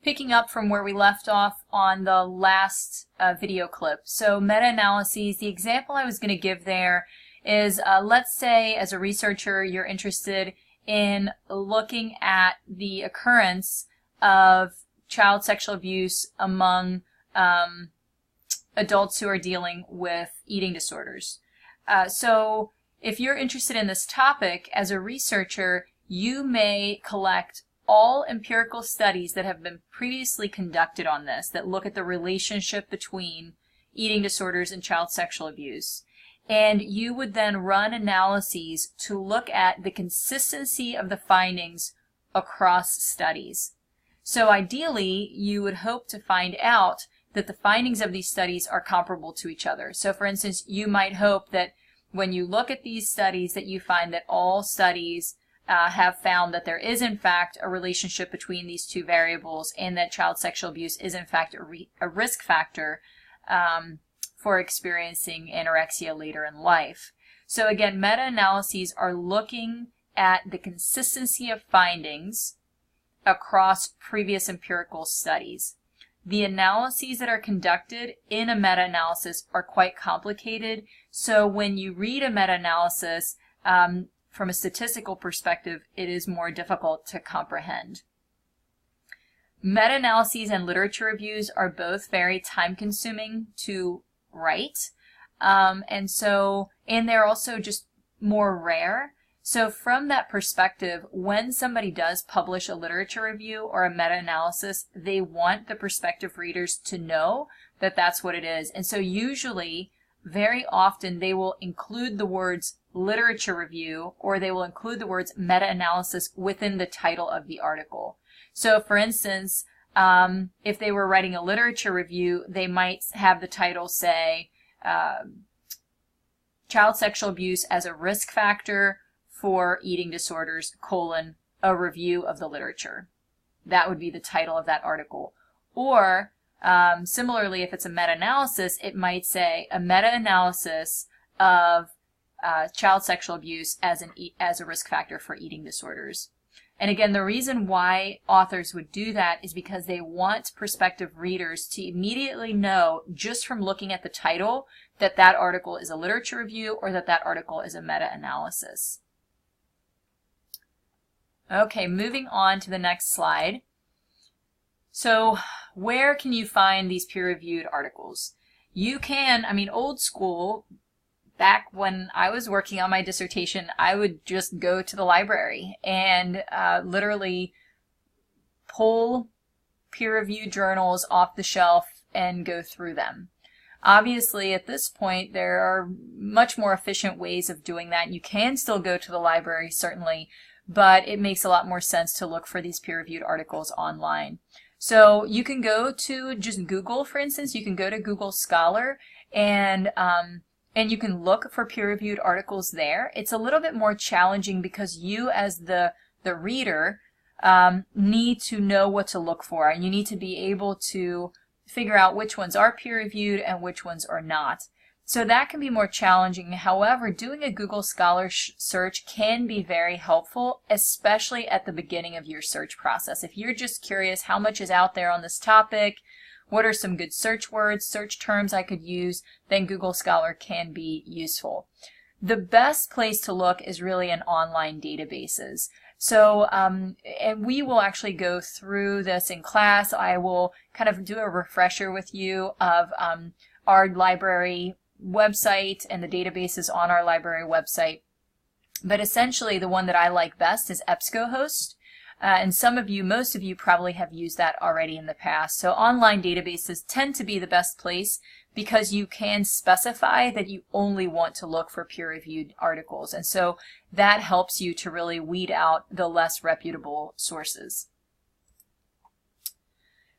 picking up from where we left off on the last video clip. So meta-analyses, the example I was going to give there is, let's say as a researcher you're interested in looking at the occurrence of child sexual abuse among adults who are dealing with eating disorders. So if you're interested in this topic as a researcher, you may collect all empirical studies that have been previously conducted on this that look at the relationship between eating disorders and child sexual abuse. And you would then run analyses to look at the consistency of the findings across studies. So ideally, you would hope to find out that the findings of these studies are comparable to each other. So for instance, you might hope that when you look at these studies that you find that all studies have found that there is in fact a relationship between these two variables and that child sexual abuse is in fact a risk factor for experiencing anorexia later in life. So again, meta-analyses are looking at the consistency of findings across previous empirical studies. The analyses that are conducted in a meta-analysis are quite complicated, so when you read a meta-analysis, from a statistical perspective, it is more difficult to comprehend. Meta-analyses and literature reviews are both very time-consuming to write, and they're also just more rare. So from that perspective, when somebody does publish a literature review or a meta-analysis, they want the prospective readers to know that that's what it is. And so usually, very often, they will include the words literature review or they will include the words meta-analysis within the title of the article. So for instance, if they were writing a literature review, they might have the title say, child sexual abuse as a risk factor for eating disorders, a review of the literature. That would be the title of that article. Or similarly, if it's a meta-analysis, it might say a meta-analysis of child sexual abuse as a risk factor for eating disorders. And again, the reason why authors would do that is because they want prospective readers to immediately know, just from looking at the title, that that article is a literature review or that that article is a meta-analysis. Okay, moving on to the next slide. So where can you find these peer-reviewed articles? You can, old school, back when I was working on my dissertation, I would just go to the library and literally pull peer-reviewed journals off the shelf and go through them. Obviously, at this point, there are much more efficient ways of doing that. You can still go to the library, certainly, but it makes a lot more sense to look for these peer-reviewed articles online. So you can go to just Google, for instance. You can go to Google Scholar and you can look for peer-reviewed articles there. It's a little bit more challenging because you as the reader need to know what to look for, and you need to be able to figure out which ones are peer-reviewed and which ones are not. So that can be more challenging. However, doing a Google Scholar search can be very helpful, especially at the beginning of your search process. If you're just curious how much is out there on this topic, what are some good search words, search terms I could use, then Google Scholar can be useful. The best place to look is really in online databases. So, and we will actually go through this in class. I will kind of do a refresher with you of our library website and the databases on our library website. But essentially, the one that I like best is EBSCOhost. And most of you probably have used that already in the past. So online databases tend to be the best place because you can specify that you only want to look for peer-reviewed articles. And so that helps you to really weed out the less reputable sources.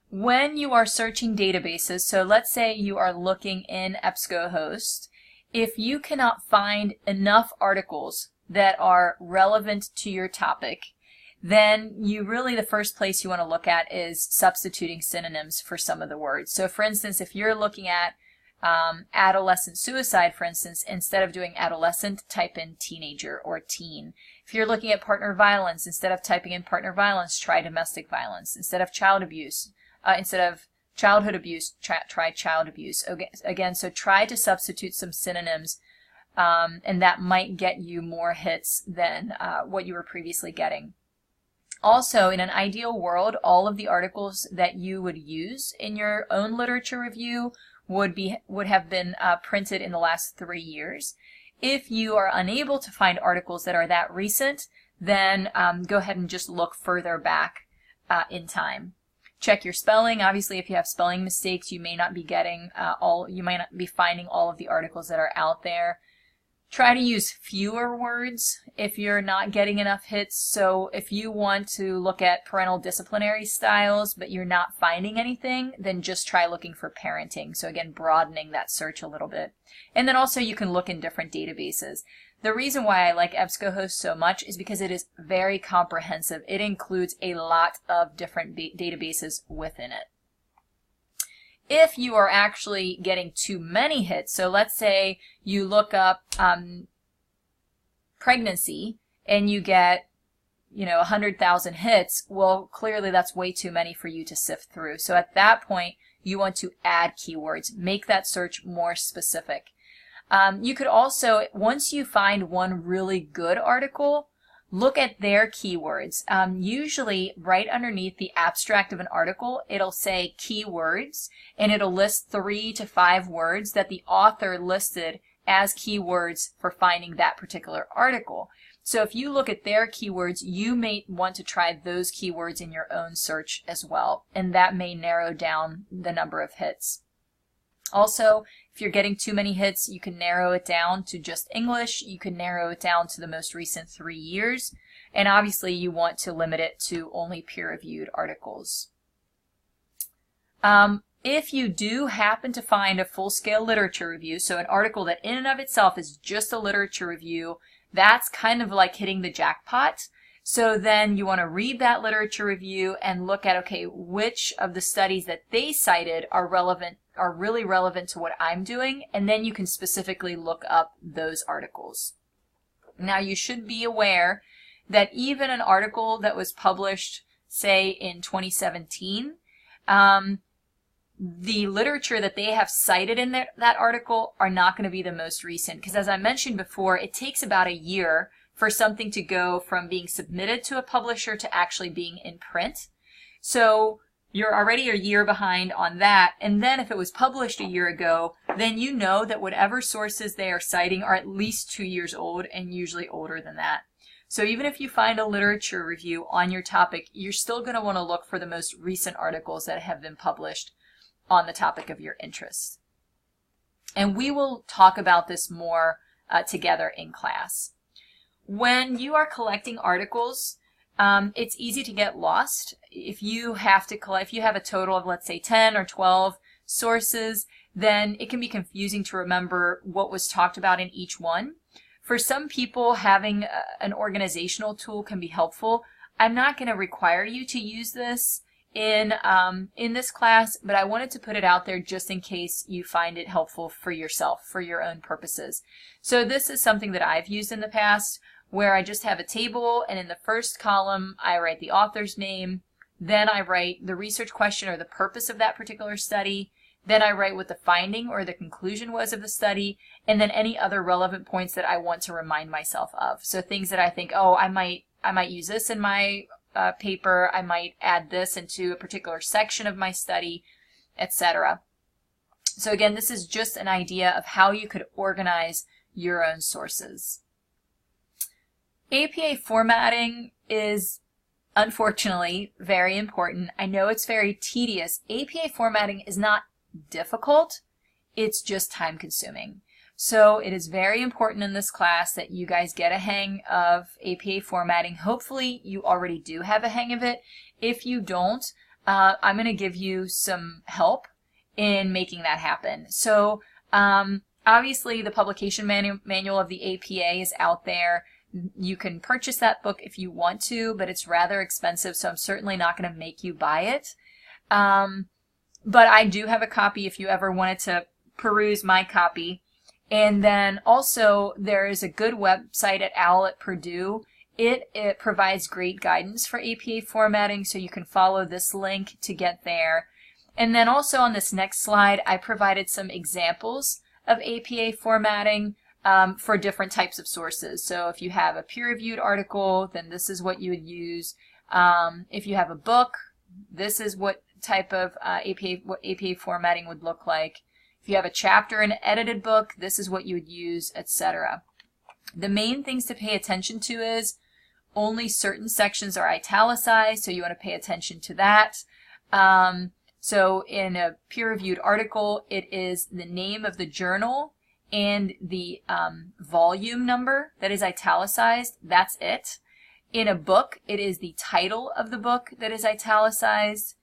When you are searching databases, so let's say you are looking in EBSCOhost, if you cannot find enough articles that are relevant to your topic, then the first place you want to look at is substituting synonyms for some of the words. So for instance, if you're looking at adolescent suicide, for instance, instead of doing adolescent, type in teenager or teen. If you're looking at partner violence, instead of typing in partner violence, try domestic violence. Instead of child abuse, instead of childhood abuse, try child abuse. Again, so try to substitute some synonyms, and that might get you more hits than what you were previously getting. Also, in an ideal world, all of the articles that you would use in your own literature review would have been printed in the last 3 years. If you are unable to find articles that are that recent, then go ahead and just look further back in time. Check your spelling. Obviously, if you have spelling mistakes, you may not be getting you might not be finding all of the articles that are out there. Try to use fewer words if you're not getting enough hits. So if you want to look at parental disciplinary styles, but you're not finding anything, then just try looking for parenting. So again, broadening that search a little bit. And then also you can look in different databases. The reason why I like EBSCOhost so much is because it is very comprehensive. It includes a lot of different databases within it. If you are actually getting too many hits, so let's say you look up pregnancy and you get 100,000 hits, well, clearly that's way too many for you to sift through. So at that point, you want to add keywords, make that search more specific. You could also, once you find one really good article, look at their keywords. Usually right underneath the abstract of an article, it'll say keywords, and it'll list 3 to 5 words that the author listed as keywords for finding that particular article. So if you look at their keywords, you may want to try those keywords in your own search as well, and that may narrow down the number of hits. Also, if you're getting too many hits, you can narrow it down to just English. You can narrow it down to the most recent 3 years. And obviously, you want to limit it to only peer-reviewed articles. If you do happen to find a full-scale literature review, so an article that in and of itself is just a literature review, that's kind of like hitting the jackpot. So then you want to read that literature review and look at, okay, which of the studies that they cited are really relevant to what I'm doing, and then you can specifically look up those articles. Now, you should be aware that even an article that was published, say, in 2017, the literature that they have cited in that article are not going to be the most recent, because as I mentioned before, it takes about a year for something to go from being submitted to a publisher to actually being in print. So you're already a year behind on that, and then if it was published a year ago, then you know that whatever sources they are citing are at least 2 years old, and usually older than that. So even if you find a literature review on your topic, you're still going to want to look for the most recent articles that have been published on the topic of your interest. And we will talk about this more together in class. When you are collecting articles, it's easy to get lost. If you have a total of, let's say, 10 or 12 sources, then it can be confusing to remember what was talked about in each one. For some people, having an organizational tool can be helpful. I'm not going to require you to use this in this class, but I wanted to put it out there just in case you find it helpful for yourself, for your own purposes. So this is something that I've used in the past, where I just have a table, and in the first column I write the author's name, then I write the research question or the purpose of that particular study, then I write what the finding or the conclusion was of the study, and then any other relevant points that I want to remind myself of. So things that I think, oh, I might use this in my paper, I might add this into a particular section of my study, etc. So again, this is just an idea of how you could organize your own sources. APA formatting is unfortunately very important. I know it's very tedious. APA formatting is not difficult, it's just time consuming. So it is very important in this class that you guys get a hang of APA formatting. Hopefully you already do have a hang of it. If you don't, I'm going to give you some help in making that happen. So obviously the publication manual of the APA is out there. You can purchase that book if you want to, but it's rather expensive, so I'm certainly not going to make you buy it. But I do have a copy if you ever wanted to peruse my copy. And then also there is a good website at OWL at Purdue. It provides great guidance for APA formatting, so you can follow this link to get there. And then also on this next slide, I provided some examples of APA formatting for different types of sources. So if you have a peer-reviewed article, then this is what you would use. If you have a book, this is what type of APA formatting would look like. If you have a chapter in an edited book, this is what you would use, etc. The main things to pay attention to is only certain sections are italicized, so you want to pay attention to that. So in a peer-reviewed article, it is the name of the journal and the volume number that is italicized. That's it. In a book, it is the title of the book that is italicized.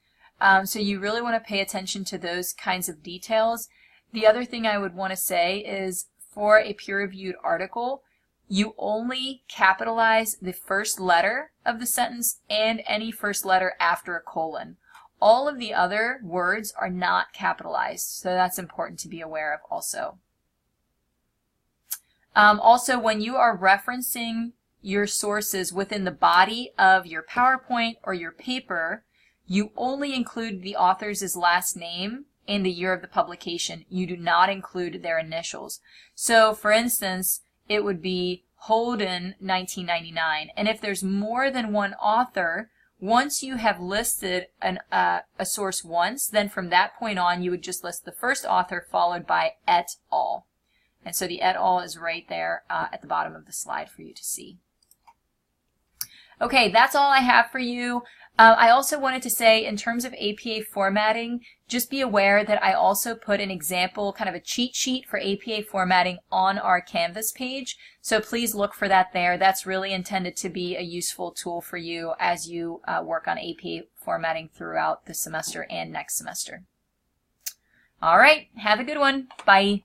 So you really want to pay attention to those kinds of details. The other thing I would want to say is for a peer-reviewed article, you only capitalize the first letter of the sentence and any first letter after a colon. All of the other words are not capitalized, so that's important to be aware of also. Also, when you are referencing your sources within the body of your PowerPoint or your paper, you only include the author's last name and the year of the publication. You do not include their initials. So, for instance, it would be Holden 1999. And if there's more than one author, once you have listed a source once, then from that point on, you would just list the first author followed by et al. And so the et al is right there at the bottom of the slide for you to see. Okay, that's all I have for you. I also wanted to say, in terms of APA formatting, just be aware that I also put an example, kind of a cheat sheet for APA formatting on our Canvas page. So please look for that there. That's really intended to be a useful tool for you as you work on APA formatting throughout the semester and next semester. All right, have a good one. Bye.